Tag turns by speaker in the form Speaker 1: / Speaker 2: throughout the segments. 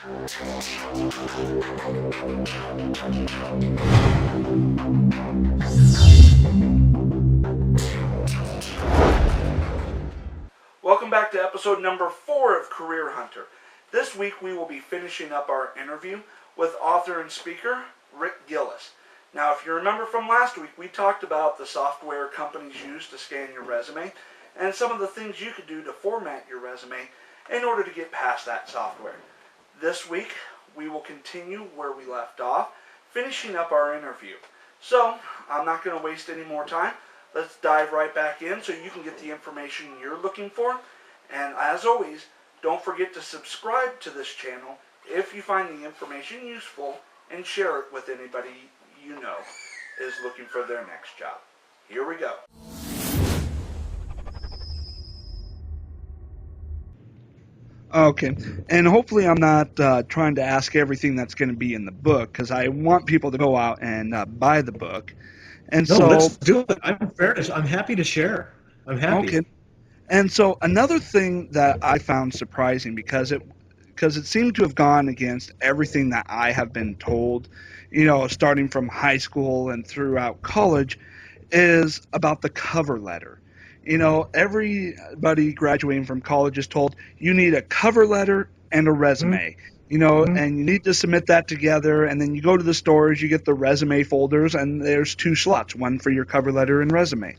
Speaker 1: Welcome back to episode number 4 of Career Hunter. This week we will be finishing up our interview with author and speaker Rick Gillis. Now, if you remember from last week, we talked about the software companies use to scan your resume and some of the things you could do to format your resume in order to get past that software. This week we will continue where we left off, finishing up our interview. So, I'm not going to waste any more time. Let's dive right back in so you can get the information you're looking for. And as always, don't forget to subscribe to this channel if you find the information useful, and share it with anybody you know is looking for their next job. Here we go. Okay, and hopefully I'm not trying to ask everything that's going to be in the book, because I want people to go out and buy the book. And
Speaker 2: No,
Speaker 1: so,
Speaker 2: let's do it. I'm happy to share. I'm happy.
Speaker 1: okay. And so another thing that I found surprising, because it seemed to have gone against everything that I have been told, starting from high school and throughout college, is about the cover letter. Everybody graduating from college is told you need a cover letter and a resume. And you need to submit that together, and then you go to the stores, you get the resume folders, and there's 2 slots, one for your cover letter and resume.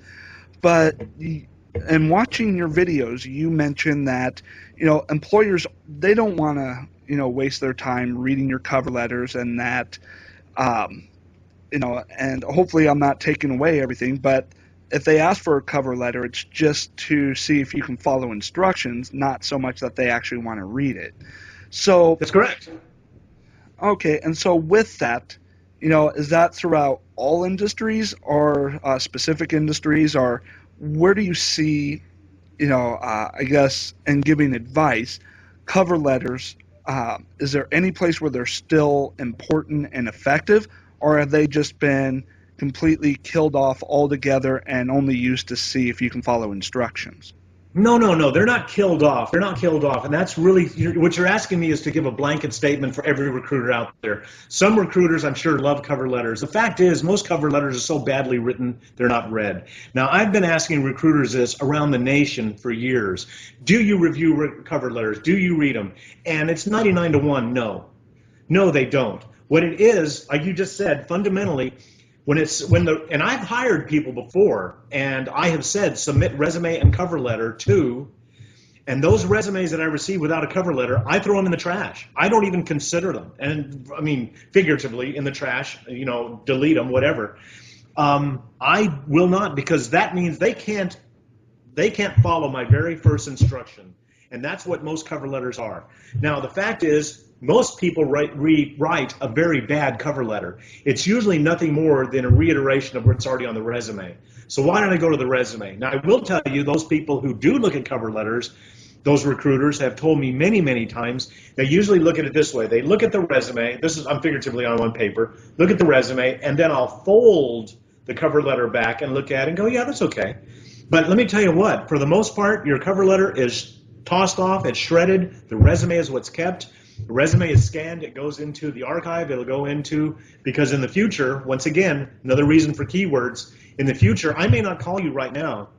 Speaker 1: But in watching your videos, you mentioned that, employers, they don't want to, waste their time reading your cover letters, and that, and hopefully I'm not taking away everything, but if they ask for a cover letter, it's just to see if you can follow instructions, not so much that they actually want to read it. So
Speaker 2: That's correct.
Speaker 1: Okay, and so with that, is that throughout all industries or specific industries, or where do you see, I guess, in giving advice, cover letters, is there any place where they're still important and effective, or have they just been completely killed off altogether and only used to see if you can follow instructions?
Speaker 2: No. They're not killed off. They're not killed off. And that's really what you're asking me, is to give a blanket statement for every recruiter out there. Some recruiters, I'm sure, love cover letters. The fact is, most cover letters are so badly written, they're not read. Now, I've been asking recruiters this around the nation for years. Do you review cover letters? Do you read them? And it's 99 to 1, no. No, they don't. What it is, like you just said, fundamentally, and I've hired people before, and I have said submit resume and cover letter to, and those resumes that I receive without a cover letter, I throw them in the trash. I don't even consider them, and I mean figuratively in the trash, delete them, whatever. I will not, because that means they can't follow my very first instruction, and that's what most cover letters are. Now, the fact is, most people write a very bad cover letter. It's usually nothing more than a reiteration of what's already on the resume. So why don't I go to the resume? Now, I will tell you, those people who do look at cover letters, those recruiters have told me many, many times, they usually look at it this way. They look at the resume. I'm figuratively on one paper. Look at the resume, and then I'll fold the cover letter back and look at it and go, yeah, that's okay. But let me tell you what, for the most part, your cover letter is tossed off, it's shredded, the resume is what's kept. The resume is scanned, it goes into the archive, it'll go into, because in the future, once again, another reason for keywords, in the future, I may not call you right now,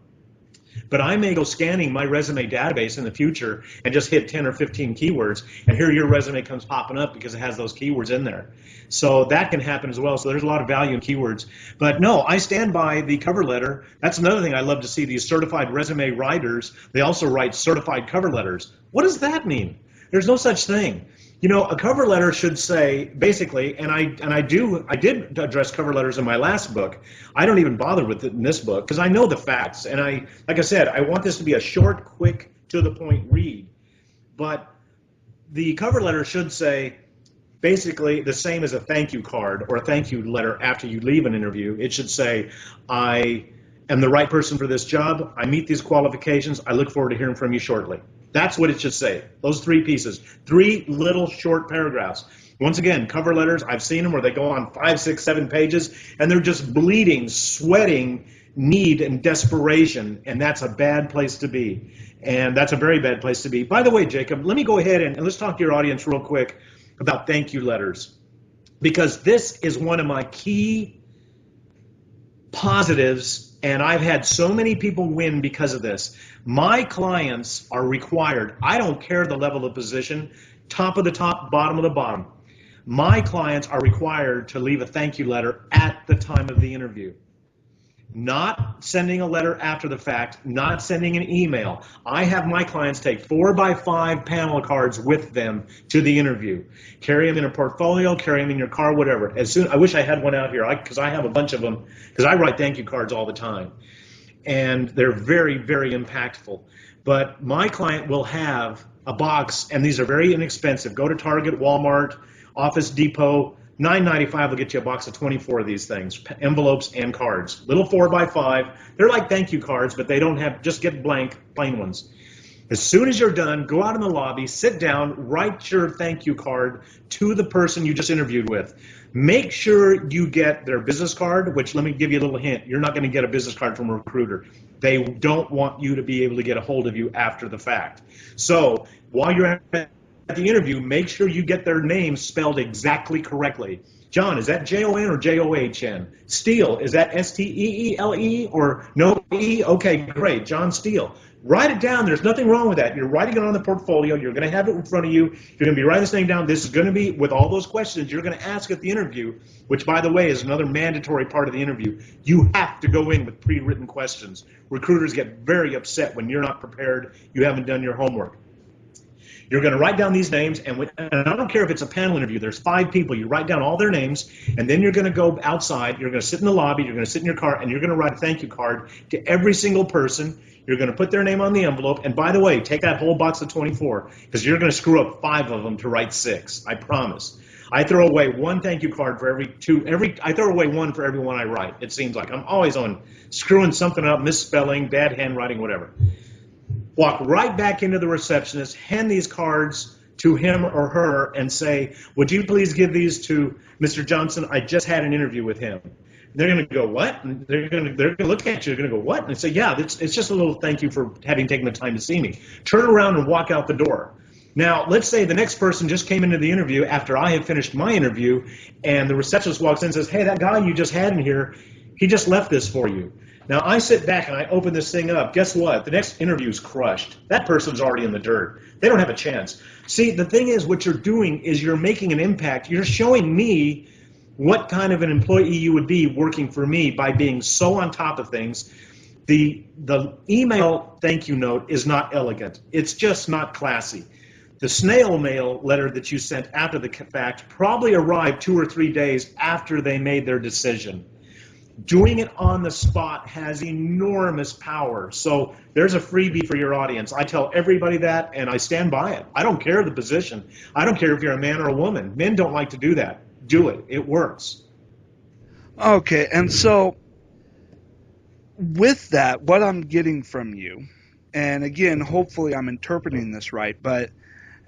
Speaker 2: but I may go scanning my resume database in the future and just hit 10 or 15 keywords, and here your resume comes popping up because it has those keywords in there. So that can happen as well, so there's a lot of value in keywords. But no, I stand by the cover letter. That's another thing I love to see, these certified resume writers, they also write certified cover letters. What does that mean? There's no such thing. A cover letter should say, basically, and I did address cover letters in my last book. I don't even bother with it in this book because I know the facts, and like I said, I want this to be a short, quick, to the point read. But the cover letter should say, basically, the same as a thank you card or a thank you letter after you leave an interview. It should say, I am the right person for this job. I meet these qualifications. I look forward to hearing from you shortly. That's what it should say. Those 3 pieces. 3 little short paragraphs. Once again, cover letters, I've seen them where they go on 5, 6, 7 pages, and they're just bleeding, sweating, need and desperation, and that's a bad place to be. And that's a very bad place to be. By the way, Jacob, let me go ahead and let's talk to your audience real quick about thank you letters, because this is one of my key positives, and I've had so many people win because of this. My clients are required, I don't care the level of position, top of the top, bottom of the bottom. My clients are required to leave a thank you letter at the time of the interview. Not sending a letter after the fact, not sending an email. I have my clients take 4x5 panel cards with them to the interview. Carry them in a portfolio, carry them in your car, whatever. I wish I had one out here, because I have a bunch of them, because I write thank you cards all the time. And they're very, very impactful. But my client will have a box, and these are very inexpensive. Go to Target, Walmart, Office Depot. $9.95 will get you a box of 24 of these things, envelopes and cards. Little 4x5. They're like thank you cards, but they don't have, just get blank, plain ones. As soon as you're done, go out in the lobby, sit down, write your thank you card to the person you just interviewed with. Make sure you get their business card, which let me give you a little hint. You're not going to get a business card from a recruiter. They don't want you to be able to get a hold of you after the fact. So while you're at the interview, make sure you get their name spelled exactly correctly. John, is that Jon or John? Steele, is that Steele or no E? Okay, great, John Steele. Write it down. There's nothing wrong with that. You're writing it on the portfolio. You're going to have it in front of you. You're going to be writing this thing down. This is going to be with all those questions you're going to ask at the interview, which, by the way, is another mandatory part of the interview. You have to go in with pre-written questions. Recruiters get very upset when you're not prepared, you haven't done your homework. You're going to write down these names, and I don't care if it's a panel interview. There's 5 people. You write down all their names, and then you're going to go outside. You're going to sit in the lobby. You're going to sit in your car, and you're going to write a thank you card to every single person. You're going to put their name on the envelope. And by the way, take that whole box of 24, because you're going to screw up 5 of them to write 6. I promise. I throw away 1 thank you card for I throw away 1 for every one I write. It seems like I'm always on screwing something up, misspelling, bad handwriting, whatever. Walk right back into the receptionist, hand these cards to him or her, and say, would you please give these to Mr. Johnson? I just had an interview with him. They're going to go, what? And they're going to look at you. They're going to go, what? And they say, yeah, it's just a little thank you for having taken the time to see me. Turn around and walk out the door. Now, let's say the next person just came into the interview after I had finished my interview, and the receptionist walks in and says, hey, that guy you just had in here, he just left this for you. Now, I sit back and I open this thing up. Guess what? The next interview is crushed. That person's already in the dirt. They don't have a chance. See, the thing is, what you're doing is you're making an impact. You're showing me what kind of an employee you would be working for me by being so on top of things. The email thank you note is not elegant. It's just not classy. The snail mail letter that you sent after the fact probably arrived 2 or 3 days after they made their decision. Doing it on the spot has enormous power. So there's a freebie for your audience. I tell everybody that, and I stand by it. I don't care the position. I don't care if you're a man or a woman. Men don't like to do that. Do it. It works.
Speaker 3: Okay, and so with that, what I'm getting from you, and again, hopefully I'm interpreting this right, but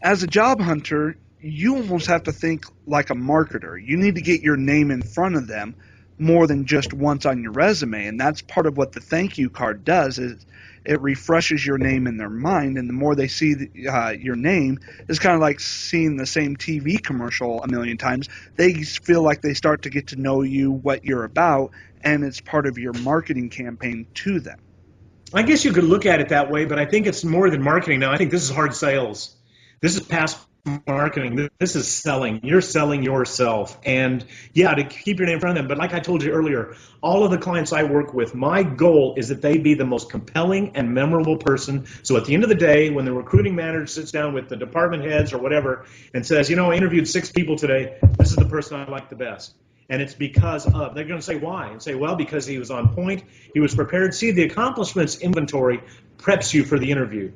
Speaker 3: as a job hunter, you almost have to think like a marketer. You need to get your name in front of them more than just once on your resume, and that's part of what the thank you card does. Is it refreshes your name in their mind, and the more they see your name, it's kind of like seeing the same TV commercial a million times. They feel like they start to get to know you, what you're about, and it's part of your marketing campaign to them.
Speaker 2: I guess you could look at it that way, but I think it's more than marketing now. I think this is hard sales. This is past marketing. This is selling. You're selling yourself. And yeah, to keep your name in front of them. But like I told you earlier, all of the clients I work with, my goal is that they be the most compelling and memorable person. So at the end of the day, when the recruiting manager sits down with the department heads or whatever and says, I interviewed 6 people today, this is the person I like the best. And it's because of, they're going to say why? And say, well, because he was on point, he was prepared. See, the accomplishments inventory preps you for the interview.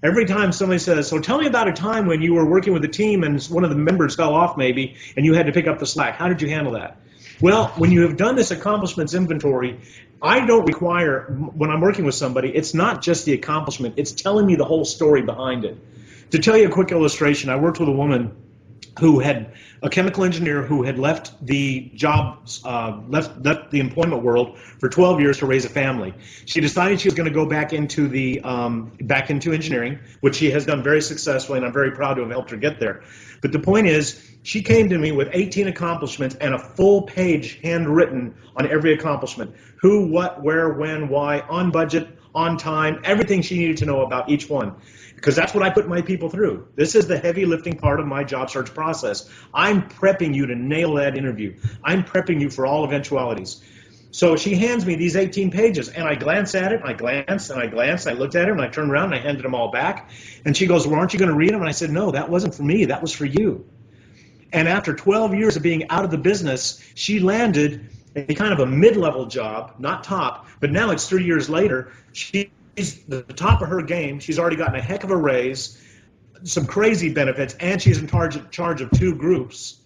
Speaker 2: Every time somebody says, so tell me about a time when you were working with a team and one of the members fell off maybe and you had to pick up the slack. How did you handle that? Well, when you have done this accomplishments inventory, I don't require, when I'm working with somebody, it's not just the accomplishment. It's telling me the whole story behind it. To tell you a quick illustration, I worked with a woman who had a chemical engineer who had left the jobs, left the employment world for 12 years to raise a family. She decided she was going to go back into engineering, which she has done very successfully, and I'm very proud to have helped her get there. But the point is, she came to me with 18 accomplishments and a full page handwritten on every accomplishment: who, what, where, when, why, on budget, on time, everything she needed to know about each one. Because that's what I put my people through. This is the heavy lifting part of my job search process. I'm prepping you to nail that interview. I'm prepping you for all eventualities. So she hands me these 18 pages, and I glance at it, and I glanced, and I glanced, and I looked at it, and I turned around, and I handed them all back. And she goes, well, aren't you going to read them? And I said, no, that wasn't for me. That was for you. And after 12 years of being out of the business, she landed a kind of a mid-level job, not top, but now it's 3 years later. She's the top of her game. She's already gotten a heck of a raise, some crazy benefits, and she's in charge of 2 groups.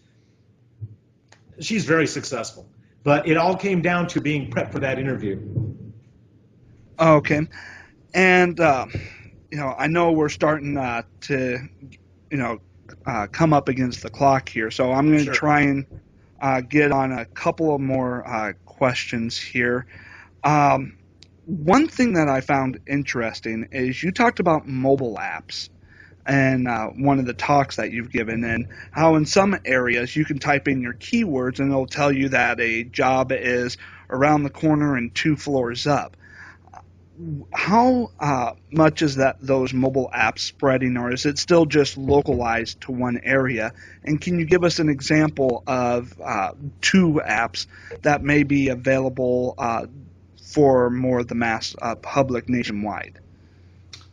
Speaker 2: She's very successful. But it all came down to being prepped for that interview.
Speaker 3: Okay. And, I know we're starting to, come up against the clock here. So I'm going to try and get on a couple of more questions here. One thing that I found interesting is you talked about mobile apps and one of the talks that you've given, and how in some areas you can type in your keywords and it'll tell you that a job is around the corner and 2 floors up. How much is those mobile apps spreading, or is it still just localized to one area? And can you give us an example of 2 apps that may be available for more of the mass public nationwide?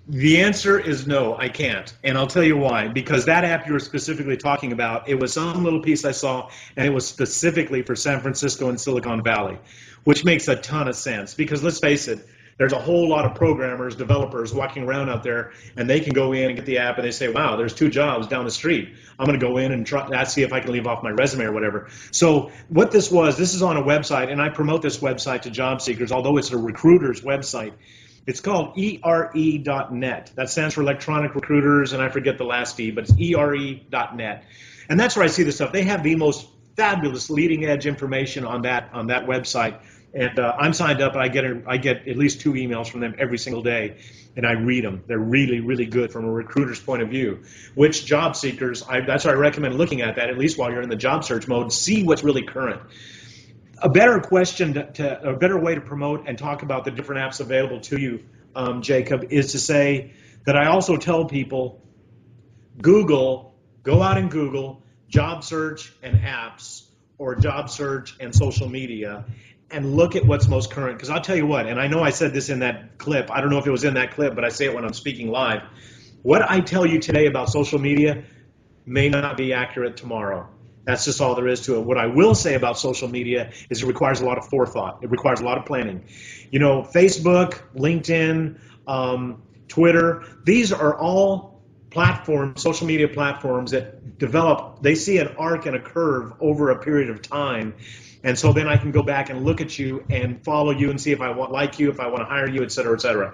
Speaker 2: The answer is no, I can't. And I'll tell you why. Because that app you were specifically talking about, it was some little piece I saw, and it was specifically for San Francisco and Silicon Valley, which makes a ton of sense. Because let's face it, there's a whole lot of programmers, developers walking around out there, and they can go in and get the app, and they say, wow, there's 2 jobs down the street. I'm going to go in and try, see if I can leave off my resume or whatever. So what this is on a website, and I promote this website to job seekers, although it's a recruiter's website. It's called ERE.net. That stands for Electronic Recruiters, and I forget the last E, but it's ERE.net. And that's where I see this stuff. They have the most fabulous leading edge information on that website. And I'm signed up, and I get at least 2 emails from them every single day, and I read them. They're really, really good from a recruiter's point of view. Which job seekers, that's why I recommend looking at that, at least while you're in the job search mode, see what's really current. A better question, a better way to promote and talk about the different apps available to you, Jacob, is to say that I also tell people, go out and Google job search and apps, or job search and social media, and look at what's most current. Because I'll tell you what, and I know I said this in that clip, I don't know if it was in that clip, but I say it when I'm speaking live. What I tell you today about social media may not be accurate tomorrow. That's just all there is to it. What I will say about social media is it requires a lot of forethought. It requires a lot of planning. Facebook, LinkedIn, Twitter, these are all platforms, social media platforms that develop, they see an arc and a curve over a period of time. And so then I can go back and look at you and follow you and see if I like you, if I want to hire you, et cetera, et cetera.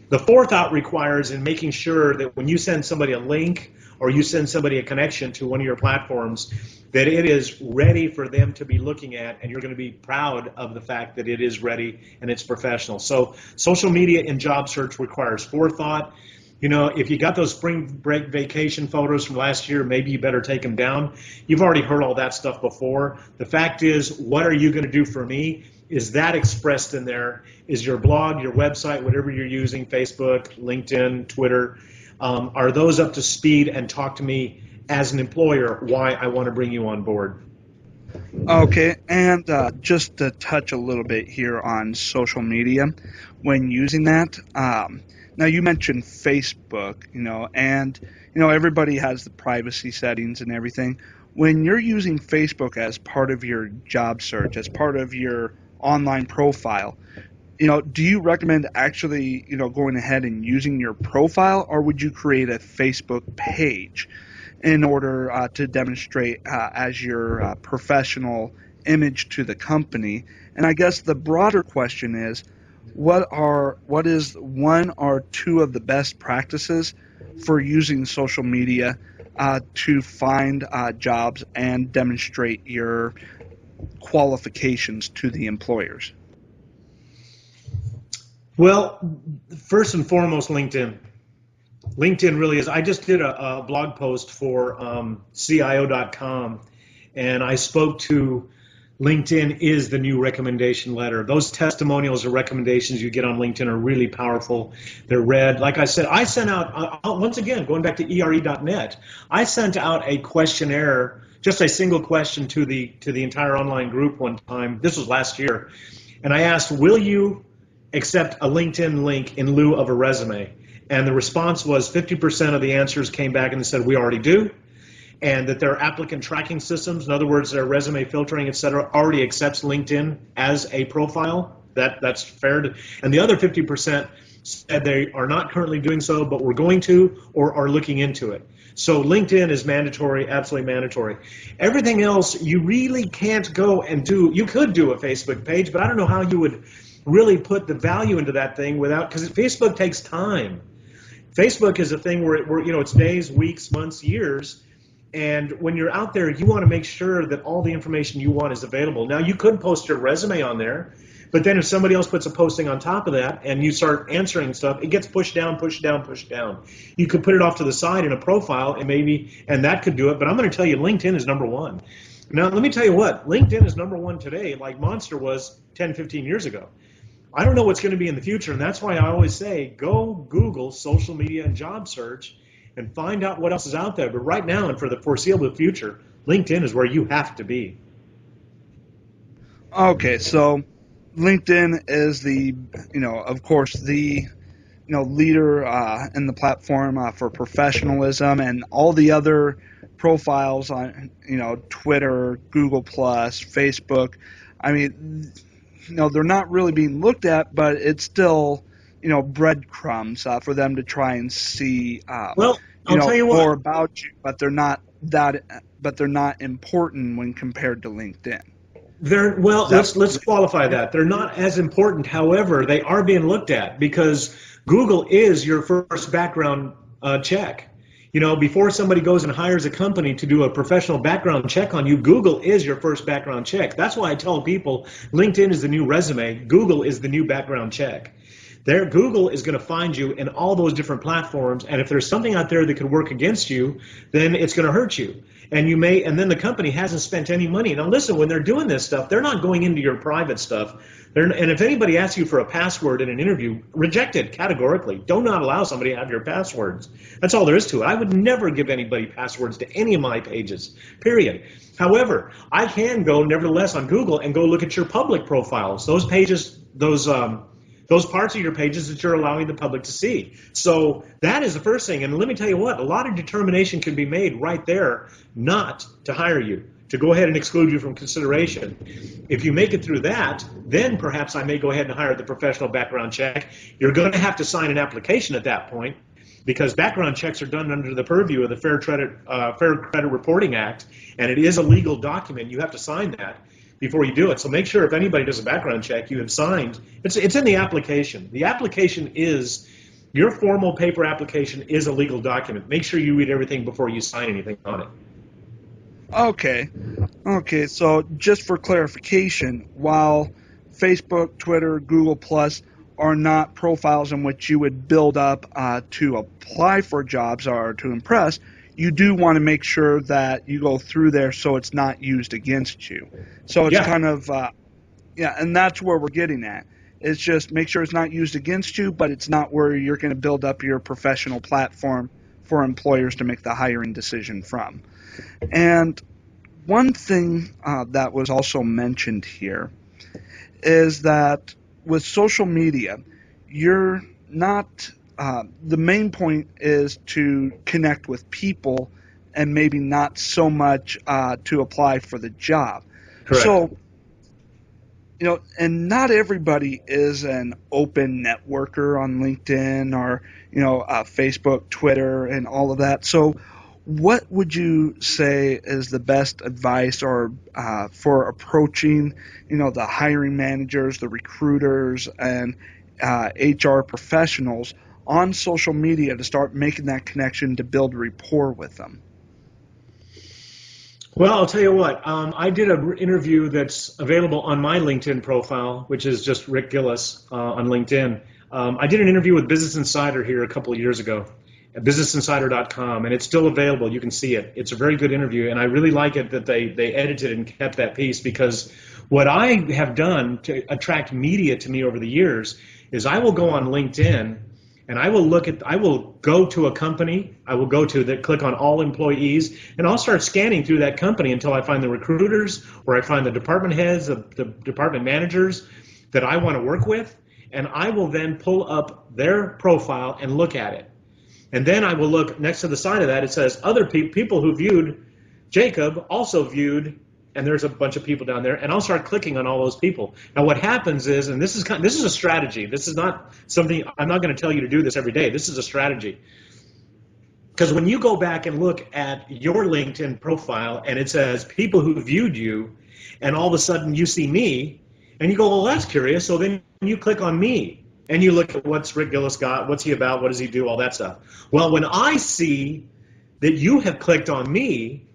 Speaker 2: The forethought requires in making sure that when you send somebody a link or you send somebody a connection to one of your platforms, that it is ready for them to be looking at, and you're going to be proud of the fact that it is ready and it's professional. So social media in job search requires forethought. If you got those spring break vacation photos from last year, maybe you better take them down. You've already heard all that stuff before. The fact is, what are you going to do for me? Is that expressed in there? Is your blog, your website, whatever you're using, Facebook, LinkedIn, Twitter, are those up to speed? And talk to me as an employer why I want to bring you on board.
Speaker 3: Okay, and just to touch a little bit here on social media, when using that, now you mentioned Facebook, and everybody has the privacy settings and everything. When you're using Facebook as part of your job search, as part of your online profile, do you recommend actually, going ahead and using your profile, or would you create a Facebook page in order to demonstrate as your professional image to the company? And I guess the broader question is, what is 1 or 2 of the best practices for using social media to find jobs and demonstrate your qualifications to the employers?
Speaker 2: Well, first and foremost, LinkedIn. LinkedIn really is. I just did a blog post for CIO.com, and I spoke to LinkedIn is the new recommendation letter. Those testimonials or recommendations you get on LinkedIn are really powerful. They're read. Like I said, I sent out, once again, going back to ERE.net, I sent out a questionnaire, just a single question to the entire online group one time. This was last year. And I asked, will you accept a LinkedIn link in lieu of a resume? And the response was 50% of the answers came back and they said, we already do. And that their applicant tracking systems, in other words, their resume filtering, et cetera, already accepts LinkedIn as a profile. That's fair. And the other 50% said they are not currently doing so, but we're going to or are looking into it. So LinkedIn is mandatory, absolutely mandatory. Everything else, you really can't go and do. You could do a Facebook page, but I don't know how you would really put the value into that thing without, because Facebook takes time. Facebook is a thing where it's days, weeks, months, years. And when you're out there, you want to make sure that all the information you want is available. Now, you could post your resume on there, but then if somebody else puts a posting on top of that and you start answering stuff, it gets pushed down, pushed down, pushed down. You could put it off to the side in a profile, and that could do it. But I'm going to tell you, LinkedIn is number one. Now, let me tell you what, LinkedIn is number one today, like Monster was 10, 15 years ago. I don't know what's going to be in the future, and that's why I always say go Google social media and job search and find out what else is out there. But right now and for the foreseeable future, LinkedIn is where you have to be.
Speaker 3: Okay, so LinkedIn is of course, the leader in the platform for professionalism, and all the other profiles on Twitter, Google Plus, Facebook. I mean, they're not really being looked at, but it's still breadcrumbs for them to try and see
Speaker 2: Well, I'll tell you what.
Speaker 3: more about you, but they're not important when compared to LinkedIn.
Speaker 2: Let's qualify that. They're not as important. However, they are being looked at because Google is your first background check. Before somebody goes and hires a company to do a professional background check on you, Google is your first background check. That's why I tell people LinkedIn is the new resume. Google is the new background check. Google is going to find you in all those different platforms, and if there's something out there that could work against you, then it's going to hurt you. And then the company hasn't spent any money. Now listen, when they're doing this stuff, they're not going into your private stuff. And if anybody asks you for a password in an interview, reject it categorically. Do not allow somebody to have your passwords. That's all there is to it. I would never give anybody passwords to any of my pages, period. However, I can go nevertheless on Google and go look at your public profiles, those pages, those parts of your pages that you're allowing the public to see. So that is the first thing. And let me tell you what, a lot of determination can be made right there not to hire you, to go ahead and exclude you from consideration. If you make it through that, then perhaps I may go ahead and hire the professional background check. You're going to have to sign an application at that point because background checks are done under the purview of the Fair Credit Reporting Act, and it is a legal document. You have to sign that before you do it. So make sure if anybody does a background check, you have signed. It's in the application. The application is, your formal paper application is a legal document. Make sure you read everything before you sign anything on it.
Speaker 3: Okay, so just for clarification, while Facebook, Twitter, Google Plus are not profiles in which you would build up to apply for jobs or to impress, you do want to make sure that you go through there so it's not used against you. So it's kind of, and that's where we're getting at. It's just make sure it's not used against you, but it's not where you're going to build up your professional platform for employers to make the hiring decision from. And one thing that was also mentioned here is that with social media, you're not the main point is to connect with people and maybe not so much to apply for the job.
Speaker 2: Correct.
Speaker 3: So, and not everybody is an open networker on LinkedIn or, Facebook, Twitter, and all of that. So what would you say is the best advice or for approaching, the hiring managers, the recruiters, and HR professionals on social media to start making that connection to build rapport with them?
Speaker 2: Well, I'll tell you what. I did an interview that's available on my LinkedIn profile, which is just Rick Gillis on LinkedIn. I did an interview with Business Insider here a couple of years ago at businessinsider.com, and it's still available. You can see it. It's a very good interview, and I really like it that they edited and kept that piece, because what I have done to attract media to me over the years is I will go on LinkedIn and I will go to a company, I will go to click on all employees, and I'll start scanning through that company until I find the recruiters or I find the department heads, the department managers that I want to work with, and I will then pull up their profile and look at it. And then I will look next to the side of that, it says other people who viewed Jacob also viewed, and there's a bunch of people down there, and I'll start clicking on all those people. Now what happens is, and this is a strategy. This is not something, I'm not going to tell you to do this every day. This is a strategy. Because when you go back and look at your LinkedIn profile and it says people who viewed you, and all of a sudden you see me, and you go, well, that's curious. So then you click on me, and you look at what's Rick Gillis got, what's he about, what does he do, all that stuff. Well, when I see that you have clicked on me,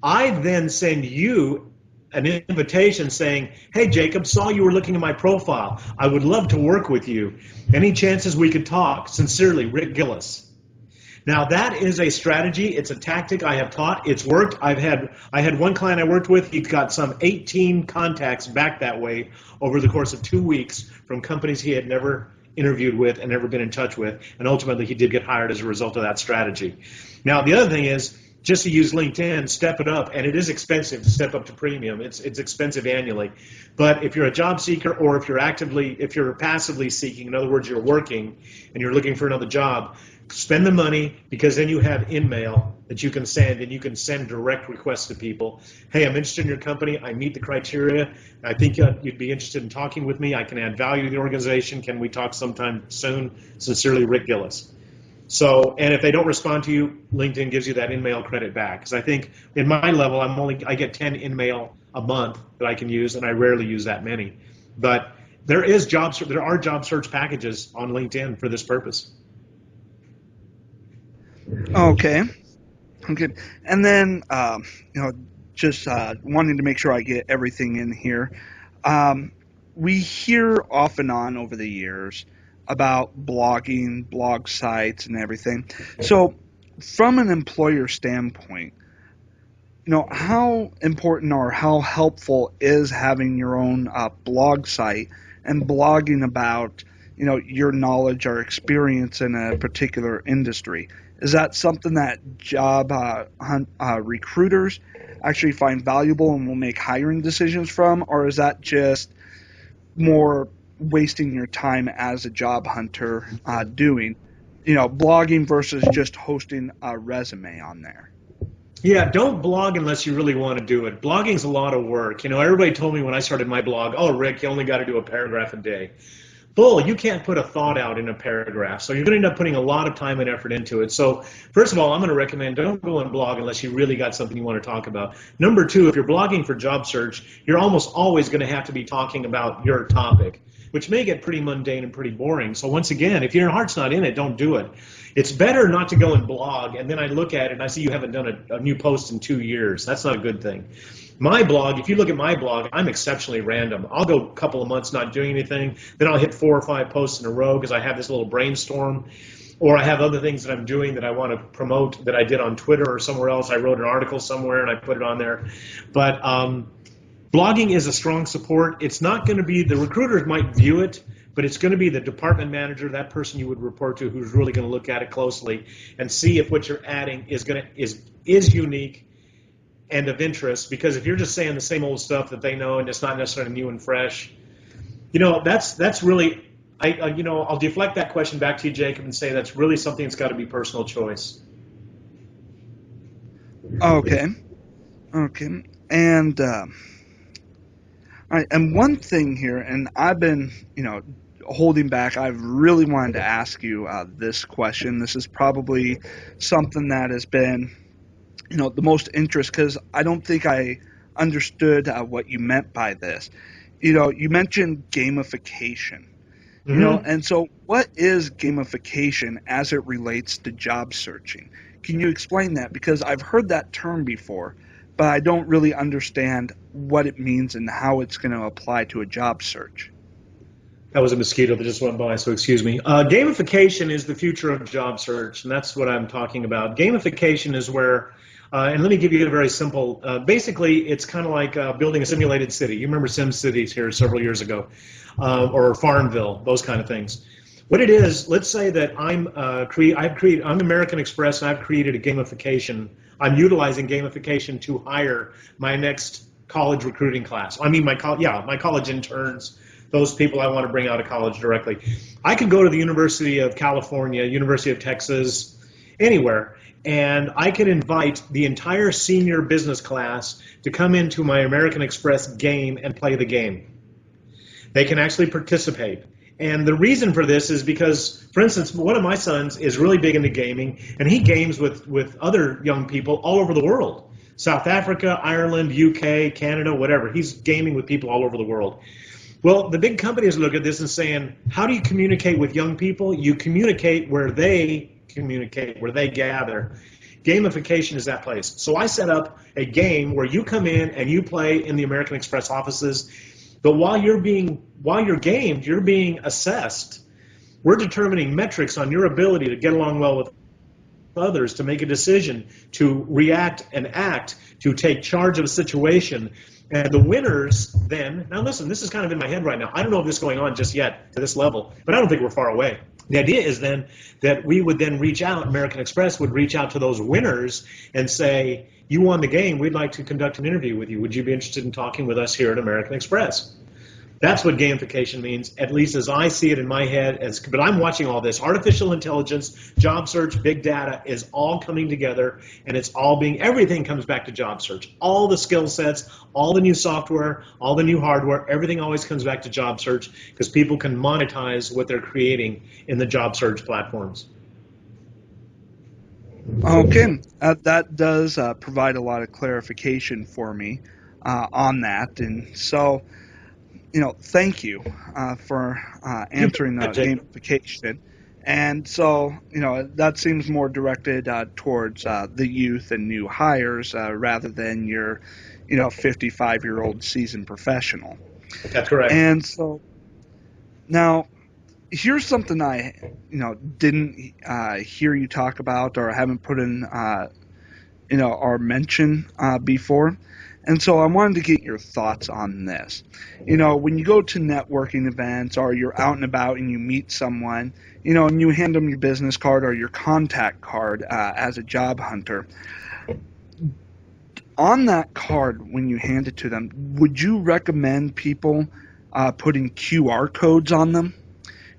Speaker 2: I then send you an invitation saying, hey, Jacob, saw you were looking at my profile. I would love to work with you. Any chances we could talk? Sincerely, Rick Gillis. Now that is a strategy. It's a tactic I have taught. It's worked. I had one client I worked with. He got some 18 contacts back that way over the course of 2 weeks from companies he had never interviewed with and never been in touch with. And ultimately, he did get hired as a result of that strategy. Now, the other thing is, just to use LinkedIn, step it up, and it is expensive to step up to premium. It's expensive annually. But if you're a job seeker, or if you're passively seeking, in other words, you're working and you're looking for another job, spend the money, because then you have InMail that you can send, and you can send direct requests to people. Hey, I'm interested in your company. I meet the criteria. I think you'd be interested in talking with me. I can add value to the organization. Can we talk sometime soon? Sincerely, Rick Gillis. So, and if they don't respond to you, LinkedIn gives you that InMail credit back. Because I think in my level, I get 10 InMail a month that I can use, and I rarely use that many. But there are job search packages on LinkedIn for this purpose.
Speaker 3: Okay. Okay. And then, just wanting to make sure I get everything in here. We hear off and on over the years about blogging, blog sites, and everything. So, from an employer standpoint, how important or how helpful is having your own blog site and blogging about, your knowledge or experience in a particular industry? Is that something that job recruiters actually find valuable and will make hiring decisions from, or is that just more wasting your time as a job hunter doing, blogging versus just hosting a resume on there?
Speaker 2: Yeah, don't blog unless you really want to do it. Blogging's a lot of work. Everybody told me when I started my blog, oh, Rick, you only got to do a paragraph a day. Bull, you can't put a thought out in a paragraph, so you're going to end up putting a lot of time and effort into it. So first of all, I'm going to recommend don't go and blog unless you really got something you want to talk about. Number two, if you're blogging for job search, you're almost always going to have to be talking about your topic, which may get pretty mundane and pretty boring. So once again, if your heart's not in it, don't do it. It's better not to go and blog, and then I look at it and I see you haven't done a new post in 2 years. That's not a good thing. My blog, if you look at my blog, I'm exceptionally random. I'll go a couple of months not doing anything, then I'll hit 4 or 5 posts in a row because I have this little brainstorm, or I have other things that I'm doing that I want to promote that I did on Twitter or somewhere else. I wrote an article somewhere and I put it on there. But blogging is a strong support. It's not going to be, the recruiters might view it, but it's going to be the department manager, that person you would report to, who's really going to look at it closely and see if what you're adding is unique and of interest. Because if you're just saying the same old stuff that they know and it's not necessarily new and fresh, that's really, I'll deflect that question back to you, Jacob, and say that's really something that's got to be personal choice.
Speaker 3: Okay. And all right, and one thing here, and I've been, holding back. I've really wanted to ask you this question. This is probably something that has been, the most interest, because I don't think I understood what you meant by this. You mentioned gamification. And so what is gamification as it relates to job searching? Can you explain that? Because I've heard that term before, but I don't really understand what it means and how it's going to apply to a job search.
Speaker 2: That was a mosquito that just went by, so excuse me. Gamification is the future of job search, and that's what I'm talking about. Gamification is where, and let me give you a very simple, basically it's kind of like building a simulated city. You remember Sim Cities here several years ago, or Farmville, those kind of things. What it is, let's say that I'm American Express, and I've created a gamification. I'm utilizing gamification to hire my next college recruiting class. I mean, my college interns, those people I want to bring out of college directly. I could go to the University of California, University of Texas, anywhere, and I could invite the entire senior business class to come into my American Express game and play the game. They can actually participate. And the reason for this is because, for instance, one of my sons is really big into gaming, and he games with other young people all over the world. South Africa, Ireland, UK, Canada, whatever. He's gaming with people all over the world. Well, the big companies look at this and saying, how do you communicate with young people? You communicate where they communicate, where they gather. Gamification is that place. So I set up a game where you come in and you play in the American Express offices, but while you're gamed, you're being assessed. We're determining metrics on your ability to get along well with others, to make a decision, to react and act, to take charge of a situation. And the winners then, now listen, this is kind of in my head right now. I don't know if this is going on just yet to this level, but I don't think we're far away. The idea is then that we would then reach out, American Express would reach out to those winners and say, you won the game, we'd like to conduct an interview with you. Would you be interested in talking with us here at American Express? That's what gamification means, at least as I see it in my head. But I'm watching all this. Artificial intelligence, job search, big data is all coming together, and it's all everything comes back to job search. All the skill sets, all the new software, all the new hardware, everything always comes back to job search because people can monetize what they're creating in the job search platforms.
Speaker 3: Okay, that does provide a lot of clarification for me on that, and so, thank you for answering the gamification. And so, that seems more directed towards the youth and new hires rather than your, 55-year-old seasoned professional.
Speaker 2: That's correct.
Speaker 3: And so, now, here's something I, didn't hear you talk about or haven't put in, or mention before. And so I wanted to get your thoughts on this. When you go to networking events or you're out and about and you meet someone, and you hand them your business card or your contact card as a job hunter, on that card, when you hand it to them, would you recommend people putting QR codes on them?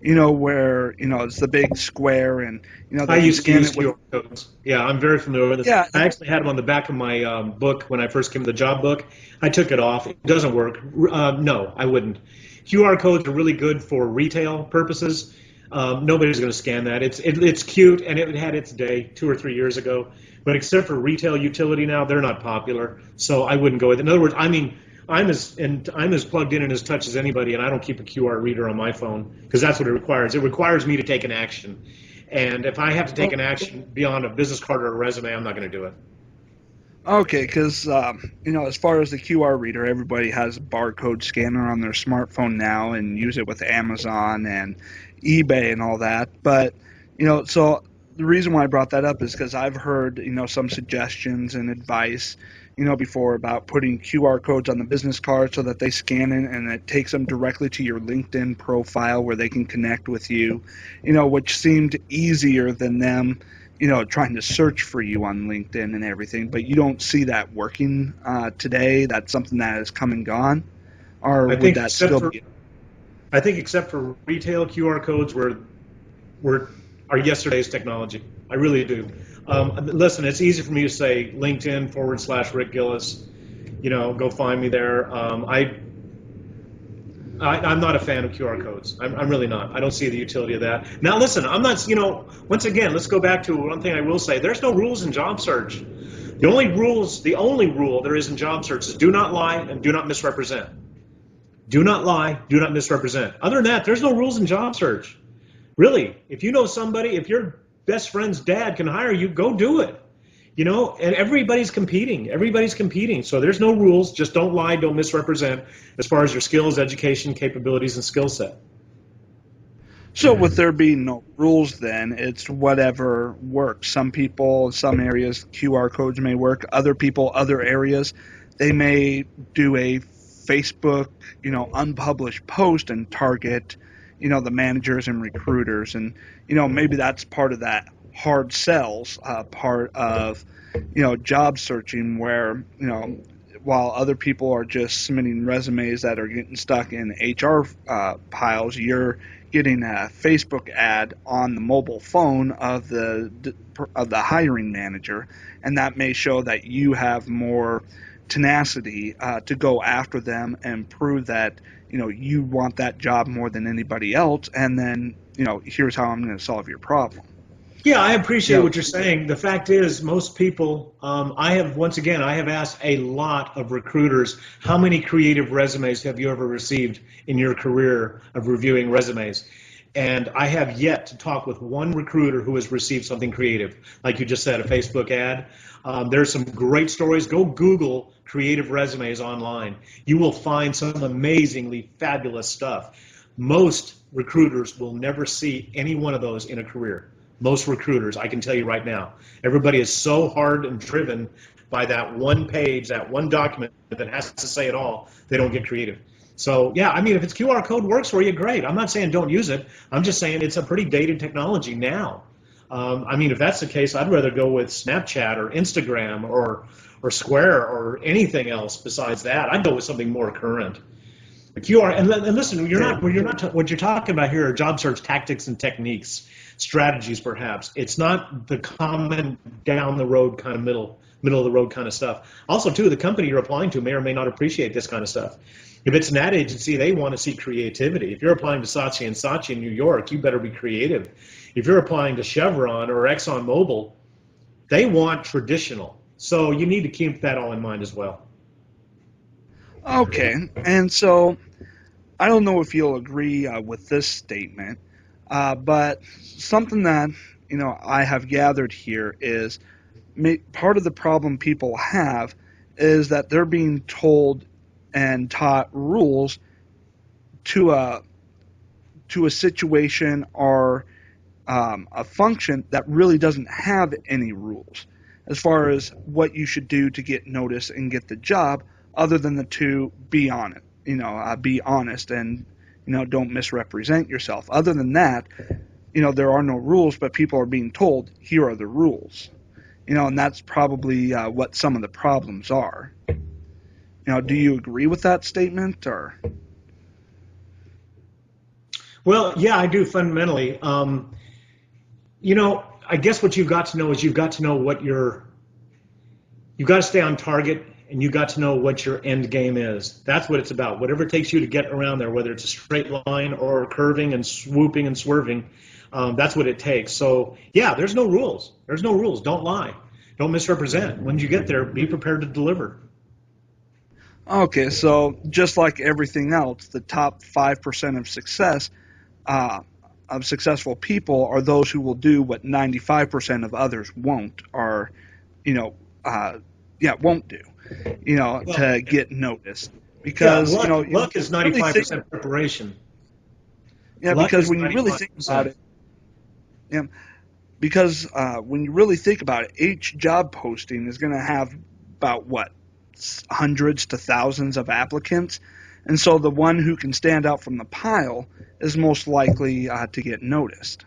Speaker 3: Where, it's the big square and,
Speaker 2: I used to use QR codes. Yeah, I'm very familiar with this.
Speaker 3: Yeah.
Speaker 2: I actually had them on the back of my book when I first came to the job book. I took it off. It doesn't work. No, I wouldn't. QR codes are really good for retail purposes. Nobody's going to scan that. It's cute, and it had its day 2 or 3 years ago. But except for retail utility now, they're not popular. So I wouldn't go with it. In other words, I'm as plugged in and as touch as anybody, and I don't keep a QR reader on my phone because that's what it requires. It requires me to take an action, and if I have to take an action beyond a business card or a resume, I'm not going to do it.
Speaker 3: Okay, because as far as the QR reader, everybody has a barcode scanner on their smartphone now and use it with Amazon and eBay and all that. But so the reason why I brought that up is because I've heard some suggestions and advice before about putting QR codes on the business card so that they scan it and it takes them directly to your LinkedIn profile where they can connect with you, which seemed easier than them, trying to search for you on LinkedIn and everything. But you don't see that working today. That's something that has come and gone, or would that still be?
Speaker 2: I think except for retail, QR codes are yesterday's technology. I really do. Listen, it's easy for me to say LinkedIn /Rick Gillis. Go find me there. I'm not a fan of QR codes. I'm really not. I don't see the utility of that. Now, listen, I'm not. Once again, let's go back to one thing I will say. There's no rules in job search. The only rule there is in job search is do not lie and do not misrepresent. Do not lie, do not misrepresent. Other than that, there's no rules in job search. Really, if you know somebody, if your best friend's dad can hire you, go do it. And everybody's competing. Everybody's competing. So there's no rules. Just don't lie, don't misrepresent as far as your skills, education, capabilities, and skill set.
Speaker 3: So with there being no rules, then it's whatever works. Some people, some areas, QR codes may work. Other people, other areas, they may do a Facebook, unpublished post and target, the managers and recruiters, and maybe that's part of that hard sells part of, job searching, where while other people are just submitting resumes that are getting stuck in HR piles, you're getting a Facebook ad on the mobile phone of the hiring manager, and that may show that you have more tenacity to go after them and prove that you want that job more than anybody else, and then here's how I'm going to solve your problem.
Speaker 2: Yeah, I appreciate what you're saying. The fact is, most people, I have asked a lot of recruiters, how many creative resumes have you ever received in your career of reviewing resumes? And I have yet to talk with one recruiter who has received something creative. Like you just said, a Facebook ad. There's some great stories. Go Google creative resumes online. You will find some amazingly fabulous stuff. Most recruiters will never see any one of those in a career. Most recruiters, I can tell you right now. Everybody is so hard and driven by that one page, that one document that has to say it all, they don't get creative. So, yeah, I mean, if it's QR code works for you, great. I'm not saying don't use it. I'm just saying it's a pretty dated technology now. I mean, if that's the case, I'd rather go with Snapchat or Instagram or Square or anything else besides that. I'd go with something more current. QR, and listen, what you're talking about here are job search tactics and techniques, strategies perhaps. It's not the common down the road kind of middle of the road kind of stuff. Also, too, the company you're applying to may or may not appreciate this kind of stuff. If it's an ad agency, they want to see creativity. If you're applying to Saatchi & Saatchi in New York, you better be creative. If you're applying to Chevron or ExxonMobil, they want traditional. So you need to keep that all in mind as well.
Speaker 3: Okay, and so I don't know if you'll agree with this statement, but something that I have gathered here is part of the problem people have is that they're being told and taught rules to a situation or a function that really doesn't have any rules as far as what you should do to get noticed and get the job, other than the two, be honest, be honest and don't misrepresent yourself. Other than that, there are no rules, but people are being told here are the rules, and that's probably what some of the problems are. Do you agree with that statement, or?
Speaker 2: Well, yeah, I do fundamentally. I guess what you've got to know is you've got to know you've got to stay on target, and you've got to know what your end game is. That's what it's about. Whatever it takes you to get around there, whether it's a straight line or curving and swooping and swerving, that's what it takes. So, yeah, there's no rules. There's no rules. Don't lie. Don't misrepresent. When you get there, be prepared to deliver.
Speaker 3: Okay, so just like everything else, the top 5% of success, of successful people, are those who will do what 95% of others won't, or, won't do, to get noticed. Because,
Speaker 2: luck is 95% preparation.
Speaker 3: Yeah, because when you really think about it, when you really think about it, each job posting is going to have about hundreds to thousands of applicants, and so the one who can stand out from the pile is most likely to get noticed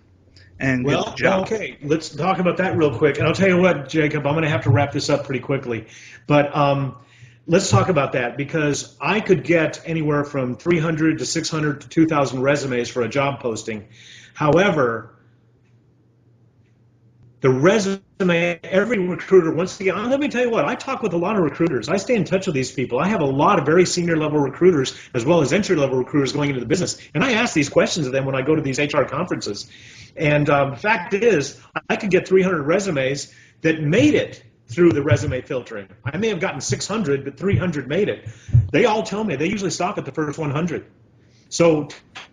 Speaker 3: and get the job.
Speaker 2: Okay, let's talk about that real quick. And I'll tell you what, Jacob, I'm going to have to wrap this up pretty quickly, but let's talk about that, because I could get anywhere from 300 to 600 to 2,000 resumes for a job posting. However, the resume, every recruiter, once again, let me tell you what, I talk with a lot of recruiters. I stay in touch with these people. I have a lot of very senior level recruiters as well as entry level recruiters going into the business. And I ask these questions of them when I go to these HR conferences. And the fact is, I could get 300 resumes that made it through the resume filtering. I may have gotten 600, but 300 made it. They all tell me they usually stop at the first 100. So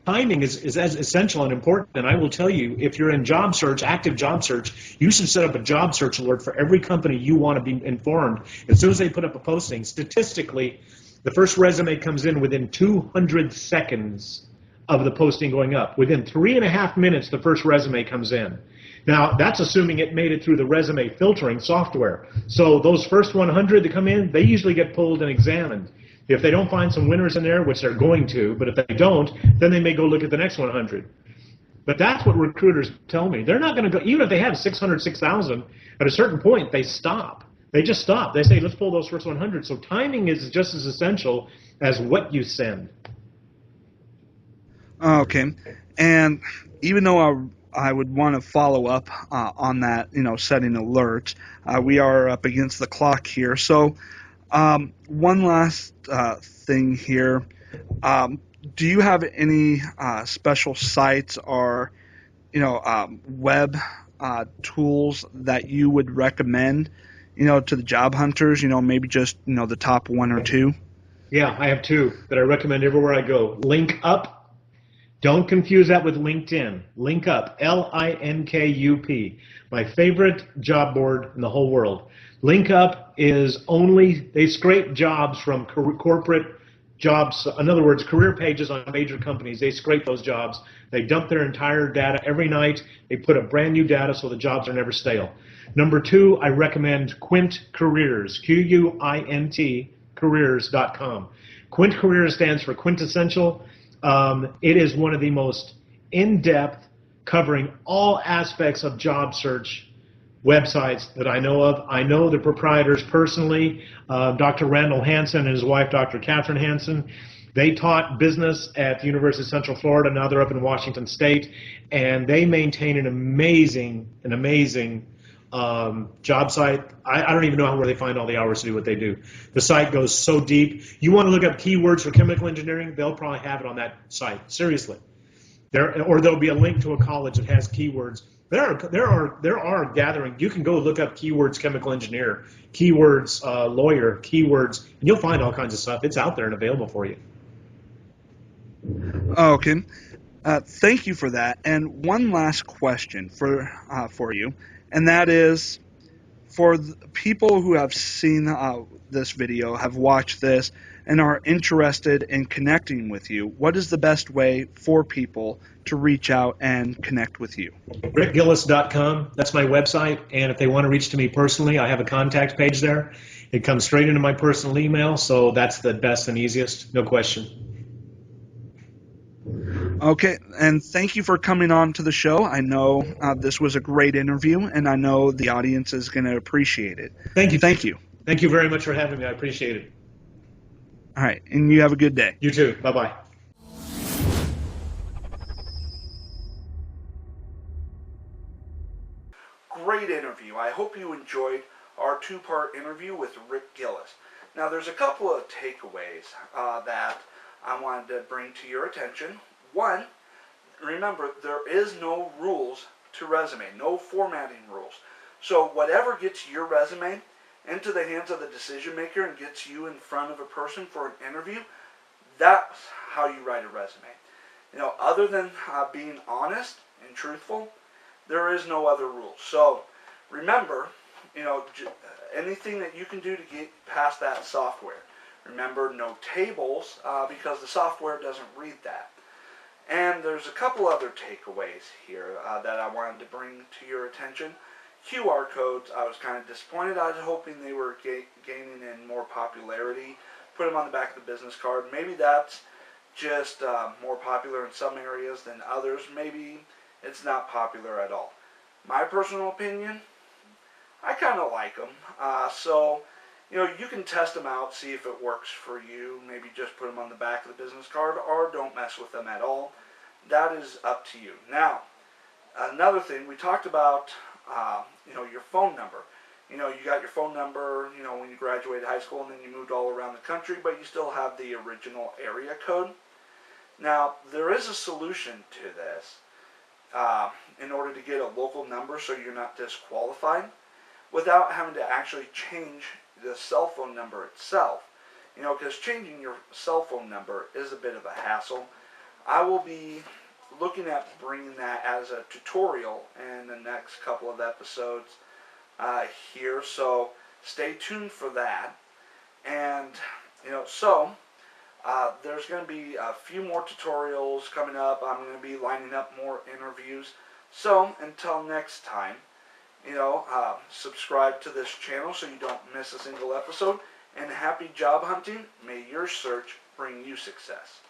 Speaker 2: timing is as essential and important. And I will tell you, if you're in job search, active job search, you should set up a job search alert for every company you want to be informed. As soon as they put up a posting, statistically, the first resume comes in within 200 seconds of the posting going up. Within 3.5 minutes, the first resume comes in. Now, that's assuming it made it through the resume filtering software. So those first 100 that come in, they usually get pulled and examined. If they don't find some winners in there, which they're going to, but if they don't, then they may go look at the next 100. But that's what recruiters tell me. They're not going to go, even if they have 600, 6,000, at a certain point, they stop. They just stop. They say, let's pull those first 100. So timing is just as essential as what you send.
Speaker 3: Okay. And even though I would want to follow up on that, setting alerts, we are up against the clock here. So one last thing here. Do you have any special sites or, web tools that you would recommend, to the job hunters, maybe just, the top one or two?
Speaker 2: Yeah, I have two that I recommend everywhere I go. Link Up. Don't confuse that with LinkedIn. Link Up, LINKUP, my favorite job board in the whole world. Link Up is they scrape jobs from corporate jobs, in other words, career pages on major companies. They scrape those jobs. They dump their entire data every night. They put up brand new data so the jobs are never stale. Number two, I recommend Quint Careers, QUINT, careers.com. Quint Careers stands for quintessential. It is one of the most in-depth, covering all aspects of job search websites that I know of. I know the proprietors personally, Dr. Randall Hansen and his wife, Dr. Catherine Hansen. They taught business at the University of Central Florida. Now they're up in Washington State, and they maintain an amazing job site. I don't even know where they find all the hours to do what they do. The site goes so deep. You want to look up keywords for chemical engineering, they'll probably have it on that site. Seriously. Or there'll be a link to a college that has keywords. There are gathering. You can go look up keywords chemical engineer, keywords lawyer, keywords, and you'll find all kinds of stuff. It's out there and available for you.
Speaker 3: Okay. Thank you for that. And one last question for you, and that is, for the people who have seen this video, have watched this, and are interested in connecting with you, what is the best way for people to reach out and connect with you?
Speaker 2: RickGillis.com. That's my website. And if they want to reach to me personally, I have a contact page there. It comes straight into my personal email, so that's the best and easiest, no question.
Speaker 3: Okay, and thank you for coming on to the show. I know this was a great interview, and I know the audience is going to appreciate it.
Speaker 2: Thank you.
Speaker 3: Thank you.
Speaker 2: Thank you very much for having me. I appreciate it.
Speaker 3: All right, and you have a good day.
Speaker 2: You too. Bye-bye.
Speaker 1: Great interview. I hope you enjoyed our two-part interview with Rick Gillis. Now, there's a couple of takeaways that I wanted to bring to your attention. One, remember, there is no rules to resume, no formatting rules. So whatever gets your resume into the hands of the decision maker and gets you in front of a person for an interview, that's how you write a resume. Other than being honest and truthful, there is no other rules. So remember, anything that you can do to get past that software. Remember, no tables, because the software doesn't read that. And there's a couple other takeaways here that I wanted to bring to your attention. QR codes, I was kind of disappointed. I was hoping they were gaining in more popularity. Put them on the back of the business card. Maybe that's just more popular in some areas than others. Maybe it's not popular at all. My personal opinion, I kind of like them. So, you can test them out, see if it works for you. Maybe just put them on the back of the business card, or don't mess with them at all. That is up to you. Now, another thing, we talked about, your phone number. You got your phone number, when you graduated high school and then you moved all around the country, but you still have the original area code. Now, there is a solution to this in order to get a local number so you're not disqualified without having to actually change the cell phone number itself. Because changing your cell phone number is a bit of a hassle. I will be looking at bringing that as a tutorial in the next couple of episodes here, so stay tuned for that. And there's going to be a few more tutorials coming up. I'm going to be lining up more interviews. So until next time, subscribe to this channel so you don't miss a single episode. And happy job hunting. May your search bring you success.